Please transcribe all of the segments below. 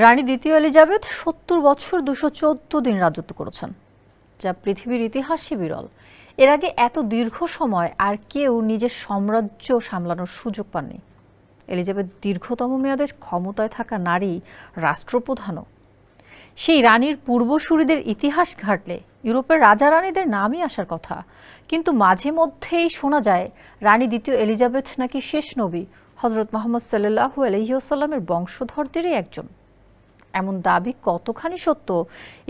রানী দ্বিতীয় এলিজাবেথ ৭০ বছর ২১৪ দিন রাজত্ব করেছেন, যা পৃথিবীর ইতিহাসে বিরল। এর আগে এত দীর্ঘ সময় আর কেউ নিজের সাম্রাজ্য সামলানোর সুযোগ পাননি। এলিজাবেথ দীর্ঘতম মেয়াদে ক্ষমতায় থাকা নারী রাষ্ট্রপ্রধানও। সেই রানীর পূর্বসূরিদের ইতিহাস ঘাটলে ইউরোপের রাজা রানীদের নামই আসার কথা, কিন্তু মাঝে মধ্যেই শোনা যায় রানী দ্বিতীয় এলিজাবেথ নাকি শেষ নবী হযরত মুহাম্মদ সাল্লাল্লাহু আলাইহি ওয়াসাল্লামের বংশধরদেরই একজন। এমন দাবি কতখানি সত্য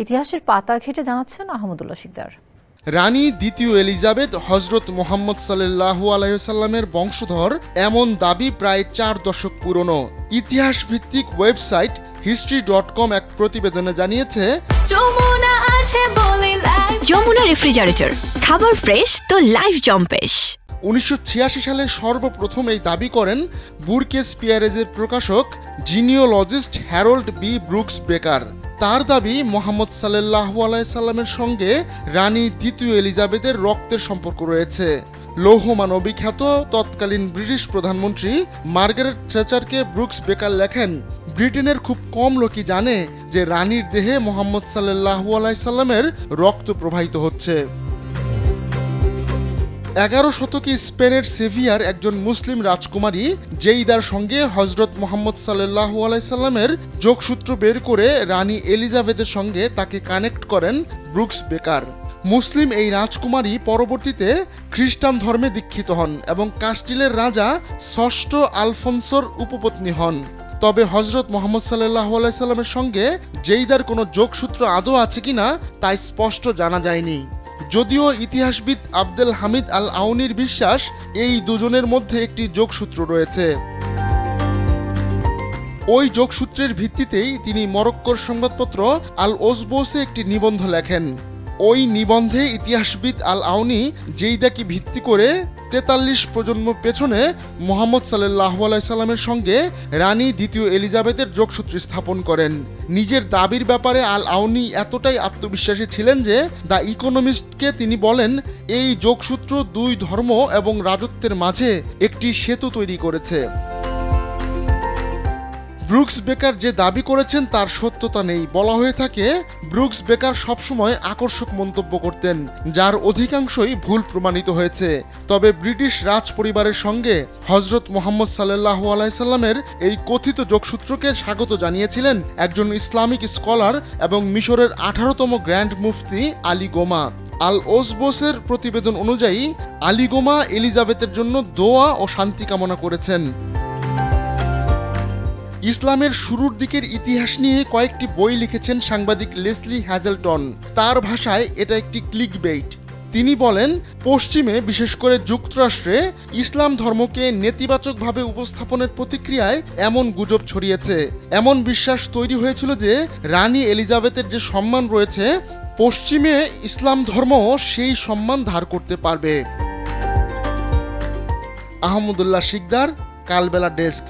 ইতিহাসের পাতা ঘেঁটে জানাচ্ছেন আহমদুল্লাহ শিকদার। রানী দ্বিতীয় এলিজাবেথ হযরত মুহাম্মদ সাল্লাল্লাহু আলাইহি ওয়াসাল্লামের বংশধর, এমন দাবি প্রায় 4 দশক পুরনো। ইতিহাস ভিত্তিক ওয়েবসাইট history.com এক প্রতিবেদনে জানিয়েছে, যমুনা রেফ্রিজারেটর, খাবার ফ্রেশ তো লাইফ জম্পেশ। 1986 সালে সর্বপ্রথম এই দাবি করেন বুরকেস পিয়ারেজের প্রকাশক জিনিওলজিস্ট হ্যারল্ড বি ব্রুকস বেকার। তার দাবি মুহাম্মদ সাল্লাল্লাহু আলাইহি সাল্লামের সঙ্গে রানী দ্বিতীয় এলিজাবেথের রক্তের সম্পর্ক রয়েছে। লৌহমানবী খ্যাত তৎকালীন ব্রিটিশ প্রধানমন্ত্রী মার্গারেট থ্যাচারকে ব্রুকস বেকার লেখেন, ব্রিটেনের খুব কম লোকই জানে যে রানীর দেহে মুহাম্মদ সাল্লাল্লাহু আলাইহি সাল্লামের রক্ত প্রবাহিত হচ্ছে। 11 শতকে স্পেনের সেভিয়ার একজন মুসলিম রাজকুমারী জেইদার সঙ্গে হযরত মুহাম্মদ সাল্লাল্লাহু আলাইহি সাল্লামের যোগসূত্র বের করে রানী এলিজাবেথের সঙ্গে তাকে কানেক্ট করেন ব্রুকস বেকার। মুসলিম এই রাজকুমারী পরবর্তীতে খ্রিস্টান ধর্মে দীক্ষিত হন এবং কাস্টিলের রাজা ষষ্ঠ আলফোন্সোর উপপত্নী হন। তবে হযরত মুহাম্মদ সাল্লাল্লাহু আলাইহি সাল্লামের সঙ্গে জেইদার কোনো যোগসূত্র আদৌ আছে কিনা তা স্পষ্ট জানা যায়নি। যদিও ইতিহাসবিদ আব্দুল হামিদ আল আউনির বিশ্বাস এই দুজনের মধ্যে একটি যোগসূত্র রয়েছে। ওই যোগসূত্রের ভিত্তিতেই তিনি মরক্কোর সংবাদপত্র আল ওসবোসে একটি নিবন্ধ লেখেন। ওই নিবন্ধে ইতিহাসবিদ আল আউনি জেইদাকে ভিত্তি করে 43 প্রজন্ম পেছনে মুহাম্মদ সাল্লাল্লাহু আলাইহি সাল্লামের সঙ্গে রানী দ্বিতীয় এলিজাবেথের যোগসূত্র স্থাপন করেন। নিজের দাবির ব্যাপারে আল আউনি এতটাই আত্মবিশ্বাসী ছিলেন যে দ্য ইকোনমিস্টকে তিনি বলেন, এই যোগসূত্র দুই ধর্ম এবং রাজত্বের মাঝে একটি সেতু তৈরি করেছে। ব্রুকস বেকার যে দাবি করেছেন তার সত্যতা নেই। বলা হয়ে থাকে, ব্রুকস বেকার সবসময় আকর্ষক মন্তব্য করতেন, যার অধিকাংশই ভুল প্রমাণিত হয়েছে। তবে ব্রিটিশ রাজ পরিবারের সঙ্গে হযরত মুহাম্মদ সাল্লাল্লাহু আলাইহি সাল্লামের এই কথিত যোগসূত্রকে স্বাগত জানিয়েছিলেন একজন ইসলামিক স্কলার এবং মিশরের 18তম গ্র্যান্ড মুফতি আলী গোমা। আল ওসবোসের প্রতিবেদন অনুযায়ী আলী গোমা এলিজাবেথের জন্য দোয়া ও শান্তি কামনা করেছেন। ইসলামের শুরুর দিকের ইতিহাস নিয়ে কয়েকটি বই লিখেছেন সাংবাদিক লেসলি হ্যাজেলটন। তার ভাষায় এটা একটি ক্লিকবেইট। তিনি বলেন, পশ্চিমে বিশেষ করে যুক্তরাষ্ট্রে ইসলাম ধর্মকে নেতিবাচকভাবে উপস্থাপনের প্রতিক্রিয়ায় এমন গুজব ছড়িয়েছে। এমন বিশ্বাস তৈরি হয়েছিল যে রানী এলিজাবেথের যে সম্মান রয়েছে, পশ্চিমে ইসলাম ধর্ম সেই সম্মান ধার করতে পারবে। আহমদুল্লাহ শিকদার, কালবেলা ডেস্ক।